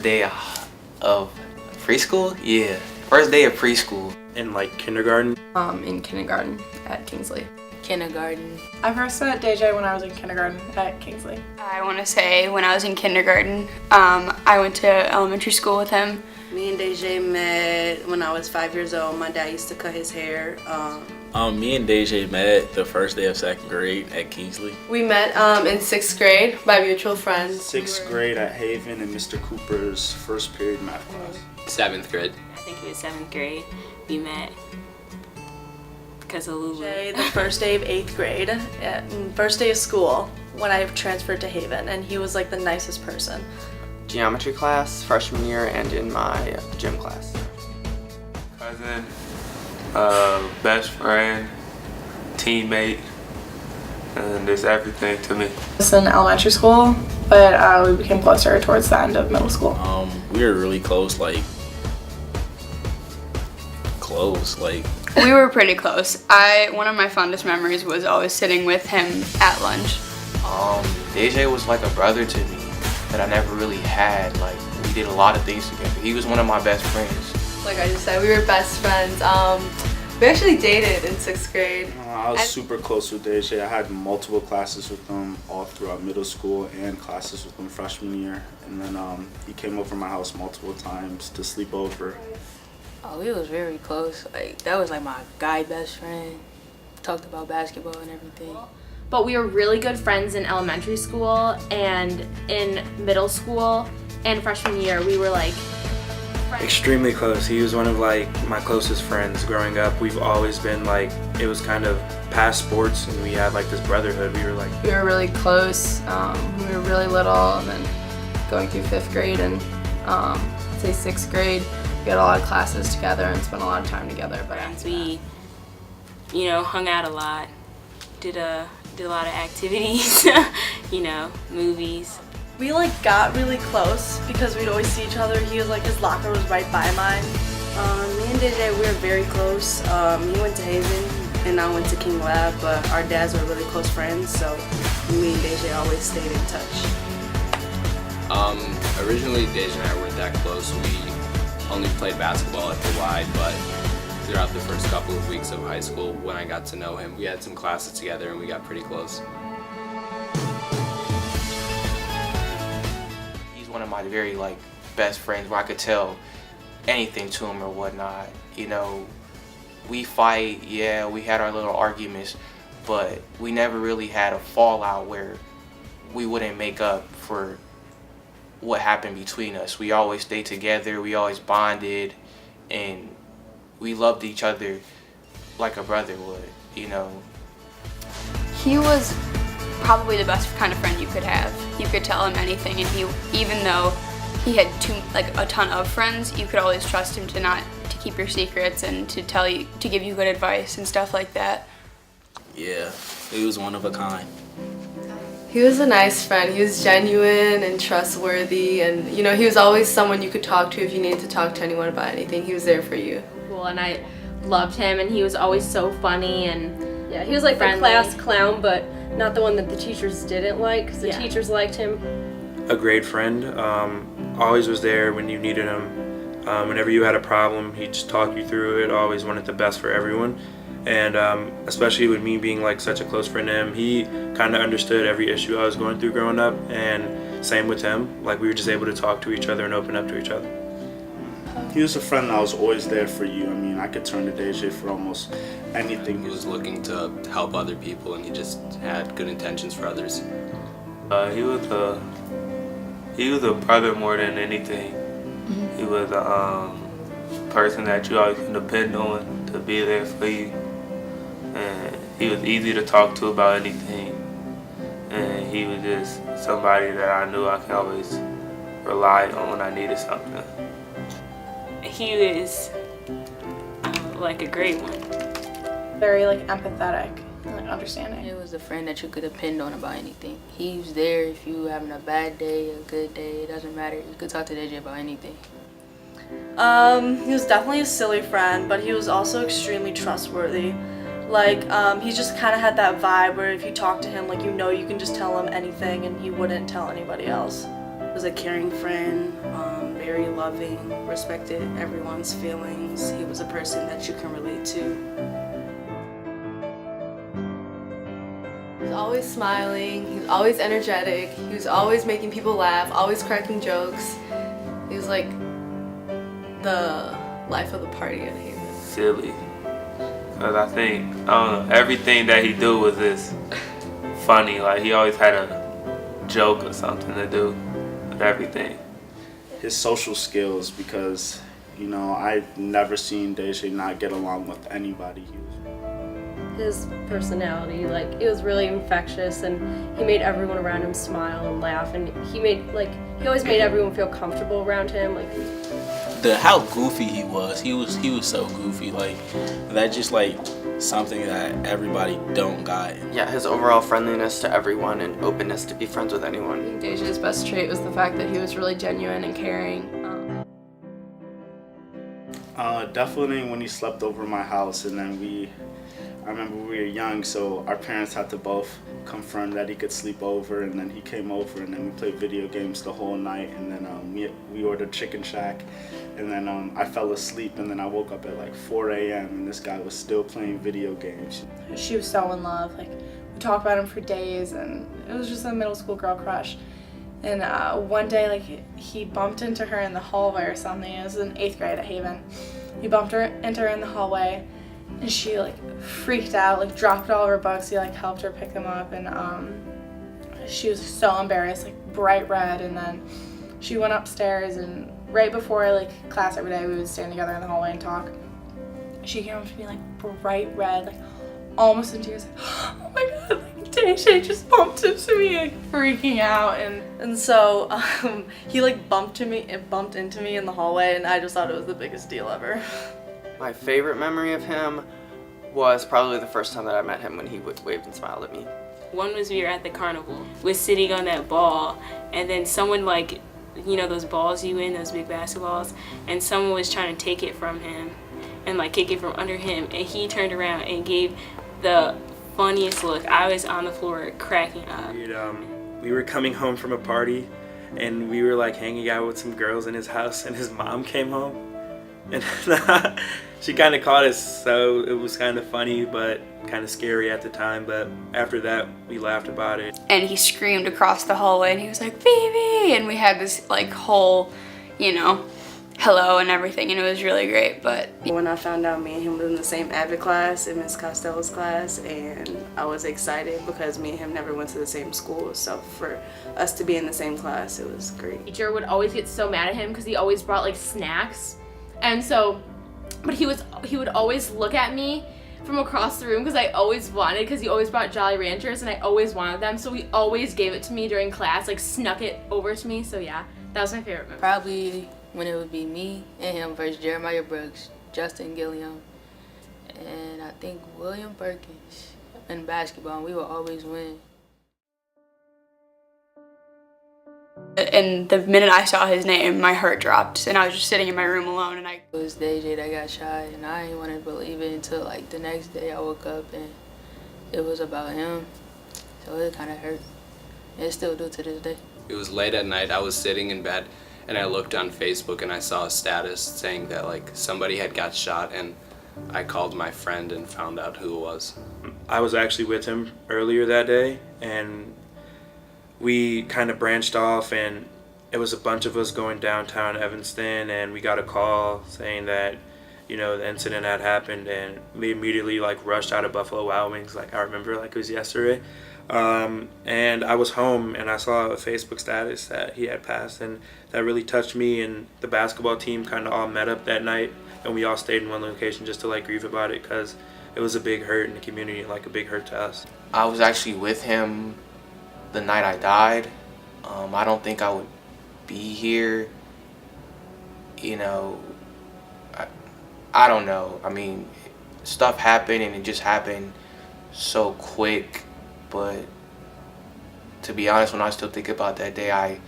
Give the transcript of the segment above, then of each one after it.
Day of preschool? Yeah. First day of preschool. In like kindergarten? In kindergarten at Kingsley. Kindergarten. I first met Dajae when I was in kindergarten at Kingsley. I want to say when I was in kindergarten. I went to elementary school with him. Me and Dajae met when I was 5 years old. My dad used to cut his hair. Me and Dajae met the first day of second grade at Kingsley. We met in 6th grade by mutual friends. 6th grade at Haven in Mr. Cooper's first period math class. 7th grade. I think it was 7th grade. We met because of Lulu. The first day of 8th grade, first day of school, when I transferred to Haven, and he was like the nicest person. Geometry class, freshman year, and in my gym class. Cousin, best friend, teammate, and it's everything to me. It's in elementary school, but we became closer towards the end of middle school. We were really close, like. We were pretty close. One of my fondest memories was always sitting with him at lunch. Dajae was like a brother to me that I never really had. Like, we did a lot of things together. He was one of my best friends. Like I just said, we were best friends. We actually dated in 6th grade. I was super close with Dajae. I had multiple classes with him all throughout middle school and classes with him freshman year. And then he came over my house multiple times to sleep over. Oh, we was very close. Like, that was like my guy best friend. Talked about basketball and everything. But we were really good friends in elementary school and in middle school and freshman year. We were like friends. Extremely close. He was one of like my closest friends growing up. We've always been like, it was kind of past sports and we had like this brotherhood. We were really close. We were really little, and then going through 5th grade and I'd say 6th grade. We had a lot of classes together and spent a lot of time together. But we, hung out a lot, did a lot of activities, movies. We got really close because we'd always see each other. His locker was right by mine. Me and Dajae, we were very close. He went to Haven and I went to King Lab, but our dads were really close friends, so me and Dajae always stayed in touch. Originally, Dajae and I weren't that close. We only played basketball at the Y, but throughout the first couple of weeks of high school, when I got to know him, we had some classes together and we got pretty close. He's one of my very best friends where I could tell anything to him or whatnot. We fight, yeah, we had our little arguments, but we never really had a fallout where we wouldn't make up for what happened between us. We always stayed together, we always bonded, and we loved each other like a brother would, He was probably the best kind of friend you could have. You could tell him anything, and even though he had a ton of friends, you could always trust him to keep your secrets and to give you good advice and stuff like that. Yeah, he was one of a kind. he was a nice friend. He was genuine and trustworthy, and he was always someone you could talk to if you needed to talk to anyone about anything. He was there for you. Cool, and I loved him, and he was always so funny and yeah, he was like friendly. the class clown, but not the one that the teachers didn't like, because the teachers liked him. A great friend, always was there when you needed him. Whenever you had a problem, he'd just talk you through it, always wanted the best for everyone. And especially with me being such a close friend to him, he kind of understood every issue I was going through growing up, and same with him. We were just able to talk to each other and open up to each other. He was a friend that was always there for you. I mean, I could turn to Dajae for almost anything. He was looking to help other people, and he just had good intentions for others. He was a brother more than anything. Mm-hmm. He was a person that you always can depend on to be there for you. And he was easy to talk to about anything. And he was just somebody that I knew I could always rely on when I needed something. He was a great one. Very empathetic and understanding. He was a friend that you could depend on about anything. He was there if you were having a bad day, a good day, it doesn't matter. You could talk to Dajae about anything. He was definitely a silly friend, but he was also extremely trustworthy. He just kind of had that vibe where if you talk to him, you can just tell him anything and he wouldn't tell anybody else. He was a caring friend, loving, respected everyone's feelings. He was a person that you can relate to. He was always smiling, he was always energetic, he was always making people laugh, always cracking jokes. He was like the life of the party at Haven. Silly. Because I think everything that he do was just funny. Like he always had a joke or something to do with everything. His social skills, because you know I've never seen Dajae not get along with anybody. His personality, like it was really infectious, and he made everyone around him smile and laugh, and he always made everyone feel comfortable around him. Like how goofy he was so goofy, like that just like something that everybody don't got. Yeah, his overall friendliness to everyone and openness to be friends with anyone. I think Dajae's best trait was the fact that he was really genuine and caring. Definitely when he slept over my house, and then I remember we were young, so our parents had to both confirm that he could sleep over, and then he came over, and then we played video games the whole night, and then we ordered Chicken Shack, and then I fell asleep, and then I woke up at like 4 a.m. and this guy was still playing video games. She was so in love. Like we talked about him for days, and it was just a middle school girl crush. And one day, like he bumped into her in the hallway or something. It was in 8th grade at Haven. He bumped into her in the hallway, and she like freaked out, like dropped all of her books. He like helped her pick them up, and she was so embarrassed, like bright red. And then she went upstairs, and right before like class every day, we would stand together in the hallway and talk. She came up to me like bright red, like almost in tears. Like, oh my god, like Dajae just bumped into me, like freaking out. And so he like bumped into me in the hallway, and I just thought it was the biggest deal ever. My favorite memory of him was probably the first time that I met him, when he waved and smiled at me. One was we were at the carnival. We're sitting on that ball, and then someone, like, you know those balls you win, those big basketballs, and someone was trying to take it from him and like kick it from under him, and he turned around and gave the funniest look. I was on the floor cracking up. We were coming home from a party, and we were like hanging out with some girls in his house, and his mom came home, and she kind of caught us, so it was kind of funny but kind of scary at the time. But after that, we laughed about it. And he screamed across the hallway, and he was like, "Phoebe!" And we had this like whole, hello and everything, and it was really great. But when I found out me and him were in the same Avid class, in Miss Costello's class, and I was excited because me and him never went to the same school, so for us to be in the same class, it was great. Teacher would always get so mad at him because he always brought like snacks, and so, but he would always look at me from across the room because I always wanted, because he always brought Jolly Ranchers and I always wanted them, so he always gave it to me during class, like snuck it over to me. So yeah, that was my favorite memory. Probably when it would be me and him versus Jeremiah Brooks, Justin Gilliam, and I think William Perkins in basketball, and we would always win. And the minute I saw his name, my heart dropped, and I was just sitting in my room alone, and It was Dajae that got shot, and I didn't want to believe it until like the next day I woke up and it was about him, so it kind of hurt. It still do to this day. It was late at night, I was sitting in bed, and I looked on Facebook and I saw a status saying that like somebody had got shot, and I called my friend and found out who it was. I was actually with him earlier that day, and we kind of branched off, and it was a bunch of us going downtown Evanston, and we got a call saying that, the incident had happened, and we immediately like rushed out of Buffalo Wild Wings. Like I remember like it was yesterday. And I was home, and I saw a Facebook status that he had passed, and that really touched me. And the basketball team kind of all met up that night, and we all stayed in one location just to like grieve about it, because it was a big hurt in the community, like a big hurt to us. I was actually with him the night I died. I don't think I would be here. I don't know. I mean, stuff happened, and it just happened so quick. But to be honest, when I still think about that day, I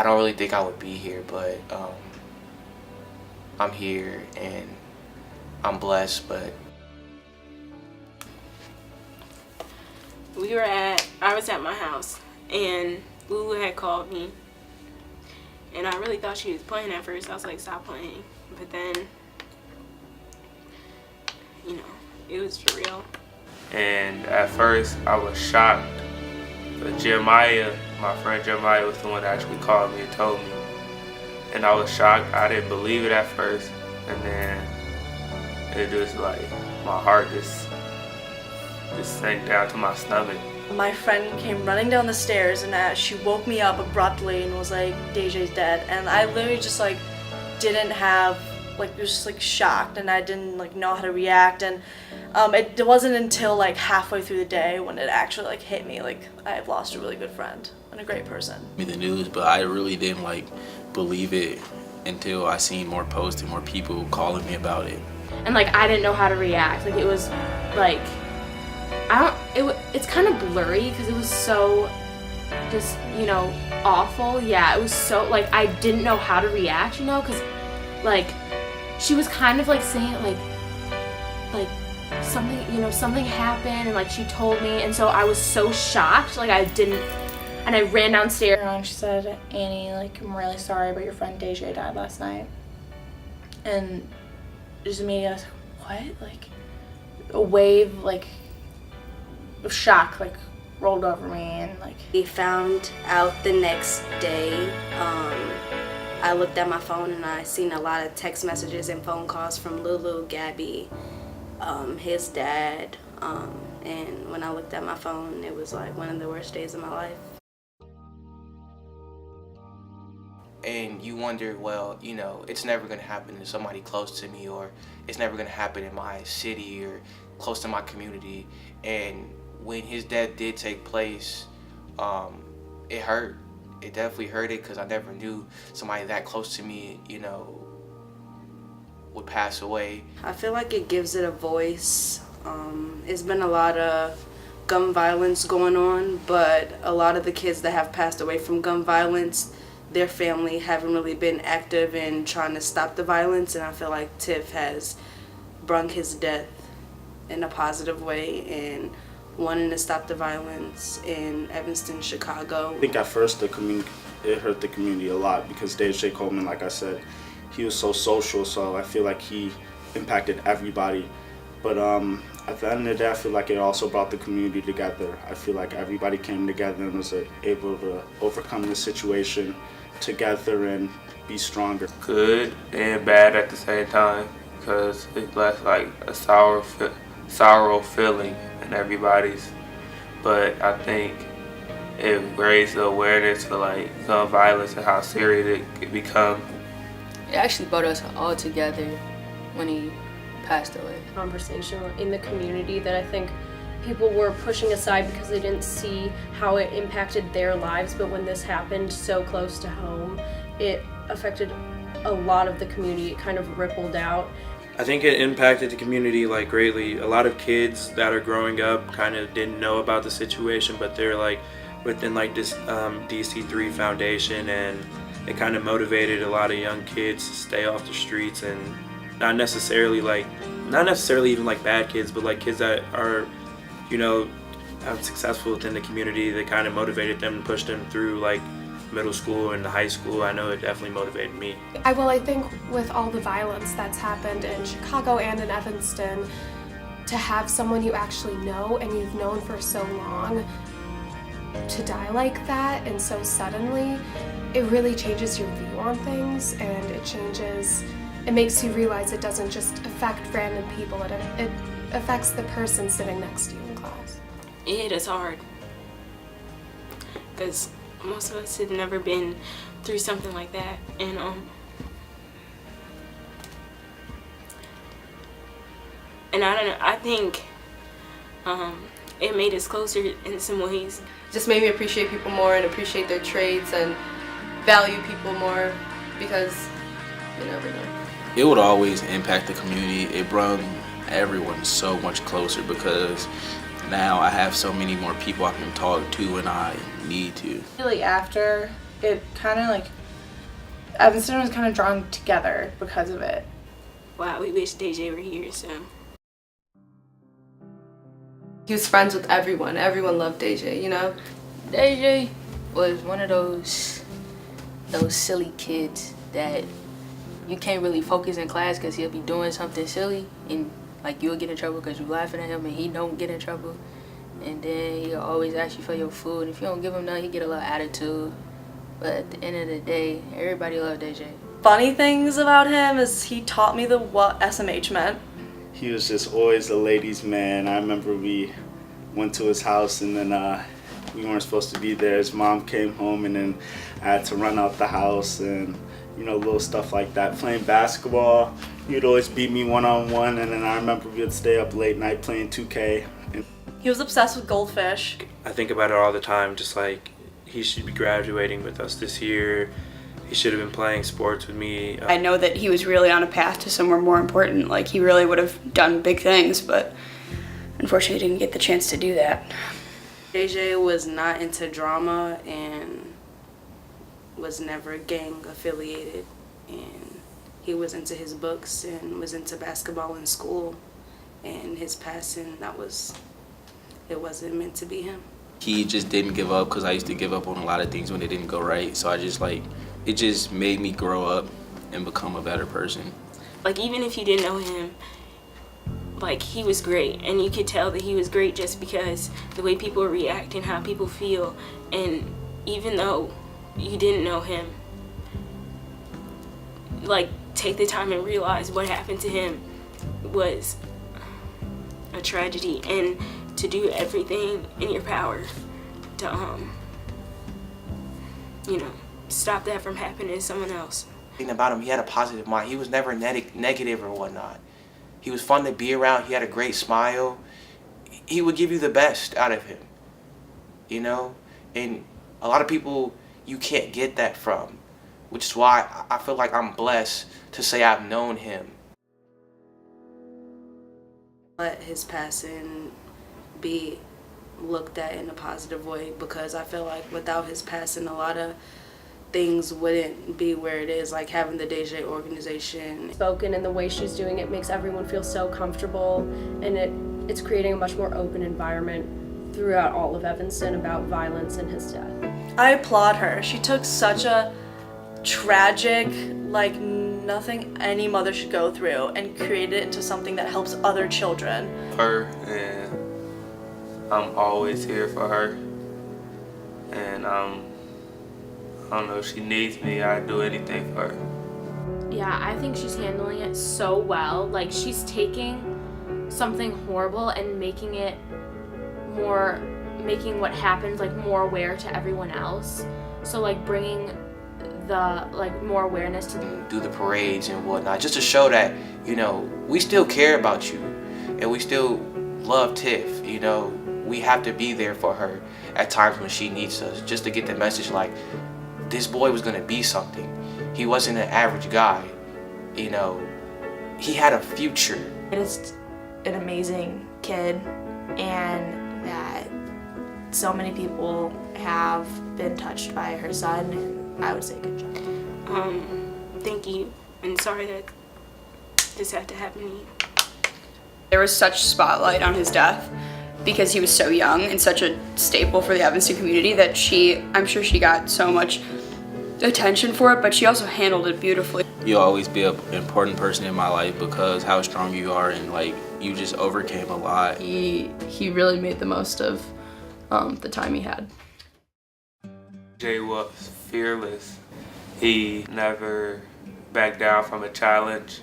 don't really think I would be here. But I'm here, and I'm blessed. But I was at my house, and Lulu had called me, And I really thought she was playing at first. I was like, stop playing. But then, you know, it was for real. And at first, I was shocked. But Jeremiah, my friend Jeremiah, was the one that actually called me and told me. And I was shocked. I didn't believe it at first. And then it just like, my heart just sank down to my stomach. My friend came running down the stairs and she woke me up abruptly and was like, Dajae's dead. And I literally just like didn't have, like, was just like shocked, and I didn't like know how to react. And it wasn't until like halfway through the day when it actually like hit me, like I've lost a really good friend and a great person. Me the news, but I really didn't like believe it until I seen more posts and more people calling me about it. And like I didn't know how to react. Like it was like it's kind of blurry because it was so just, you know, awful. Yeah, it was so like I didn't know how to react, you know, because like she was kind of like saying like something, you know, something happened, and like she told me, and so I was so shocked, like I didn't, and I ran downstairs. And she said, Annie, like, I'm really sorry, but your friend Dajae died last night. And just immediately I was like, what? Like a wave like of shock like rolled over me, and like we found out the next day. I looked at my phone and I seen a lot of text messages and phone calls from Lulu, Gabby, his dad, and when I looked at my phone, it was like one of the worst days of my life. And you wonder, well, you know, it's never gonna happen to somebody close to me, or it's never gonna happen in my city or close to my community. And when his death did take place, it hurt. It definitely hurt it, because I never knew somebody that close to me, you know, would pass away. I feel like it gives it a voice. It's been a lot of gun violence going on, but a lot of the kids that have passed away from gun violence, their family haven't really been active in trying to stop the violence, and I feel like Tiff has brung his death in a positive way and wanting to stop the violence in Evanston, Chicago. I think at first it hurt the community a lot because Dajae Coleman, like I said, he was so social, so I feel like he impacted everybody. But at the end of the day, I feel like it also brought the community together. I feel like everybody came together and was able to overcome the situation together and be stronger. Good and bad at the same time, because it left like a sour feeling in everybody's. But I think it raised the awareness for like gun violence and how serious it could become. It actually brought us all together when he passed away. Conversation in the community that I think people were pushing aside because they didn't see how it impacted their lives, but when this happened so close to home, it affected a lot of the community. It kind of rippled out. I think it impacted the community like greatly. A lot of kids that are growing up kind of didn't know about the situation, but they're like within like this DC3 foundation, and it kind of motivated a lot of young kids to stay off the streets, and not necessarily even like bad kids, but like kids that are, you know, successful within the community. That kind of motivated them and pushed them through like middle school and high school. I know it definitely motivated me. I think with all the violence that's happened in Chicago and in Evanston, to have someone you actually know and you've known for so long to die like that and so suddenly, it really changes your view on things, and it makes you realize it doesn't just affect random people, it affects the person sitting next to you in class. It hit us hard because most of us had never been through something like that, and I don't know, I think it made us closer in some ways. Just made me appreciate people more and appreciate their traits and value people more, because you never know. It would always impact the community. It brought everyone so much closer because now I have so many more people I can talk to when I need to. Really after, it kind of like, Evanston was kind of drawn together because of it. Wow, we wish Dajae were here, so. He was friends with everyone. Everyone loved Dajae, you know? Dajae was one of those those silly kids that you can't really focus in class because he'll be doing something silly and like you'll get in trouble because you're laughing at him and he don't get in trouble. And then he'll always ask you for your food. If you don't give him none, he get a little attitude. But at the end of the day, everybody loved Dajae. Funny things about him is he taught me what SMH meant. He was just always a ladies' man. I remember we went to his house and then we weren't supposed to be there. His mom came home and then I had to run out the house and, you know, little stuff like that. Playing basketball, he'd always beat me one-on-one, and then I remember we'd stay up late night playing 2K. He was obsessed with goldfish. I think about it all the time, just like he should be graduating with us this year. He should have been playing sports with me. I know that he was really on a path to somewhere more important. Like, he really would have done big things, but unfortunately he didn't get the chance to do that. Dajae was not into drama and was never gang affiliated, and he was into his books and was into basketball in school, and his passing, it wasn't meant to be him. He just didn't give up because I used to give up on a lot of things when they didn't go right. So it just made me grow up and become a better person. Like, even if you didn't know him, like, he was great, and you could tell that he was great just because the way people react and how people feel. And even though you didn't know him, like, take the time and realize what happened to him was a tragedy, and to do everything in your power to stop that from happening to someone else. Thing about him, he had a positive mind. He was never negative or whatnot. He was fun to be around. He had a great smile. He would give you the best out of him, you know? And a lot of people you can't get that from, which is why I feel like I'm blessed to say I've known him. Let his passing be looked at in a positive way, because I feel like without his passing, a lot of things wouldn't be where it is, like having the Dajae organization. Spoken and the way she's doing it makes everyone feel so comfortable, and it's creating a much more open environment throughout all of Evanston about violence and his death. I applaud her. She took such a tragic, like nothing any mother should go through, and created it into something that helps other children. Her, and I'm always here for her. And I don't know, if she needs me, I'd do anything for her. Yeah, I think she's handling it so well. Like, she's taking something horrible and making what happens like more aware to everyone else. So like bringing the more awareness to do the parades and whatnot, just to show that, you know, we still care about you and we still love Tiff. You know, we have to be there for her at times when she needs us, just to get the message like, this boy was gonna be something. He wasn't an average guy, you know. He had a future. It is an amazing kid, and that so many people have been touched by her son, and I would say good job. Thank you, and sorry that this had to happen to you. There was such spotlight on his death because he was so young and such a staple for the Evanston community that I'm sure she got so much attention for it, but she also handled it beautifully. You'll always be an important person in my life because how strong you are, and like you just overcame a lot. He really made the most of the time he had. Jay was fearless. He never backed down from a challenge.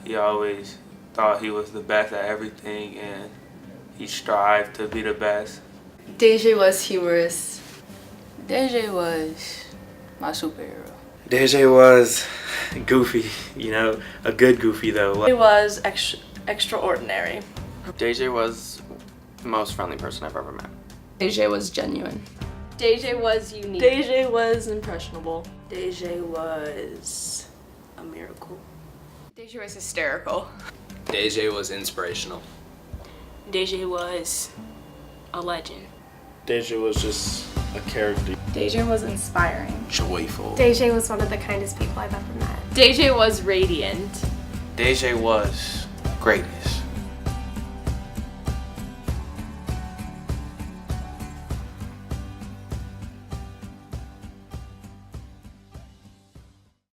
He always thought he was the best at everything, and he strived to be the best. Dajae was humorous. Dajae was my superhero. Dajae was goofy, you know, a good goofy though. He was extraordinary. Dajae was the most friendly person I've ever met. Dajae was genuine. Dajae was unique. Dajae was impressionable. Dajae was a miracle. Dajae was hysterical. Dajae was inspirational. Dajae was a legend. Dajae was just a character. Dajae was inspiring. Joyful. Dajae was one of the kindest people I've ever met. Dajae was radiant. Dajae was greatness.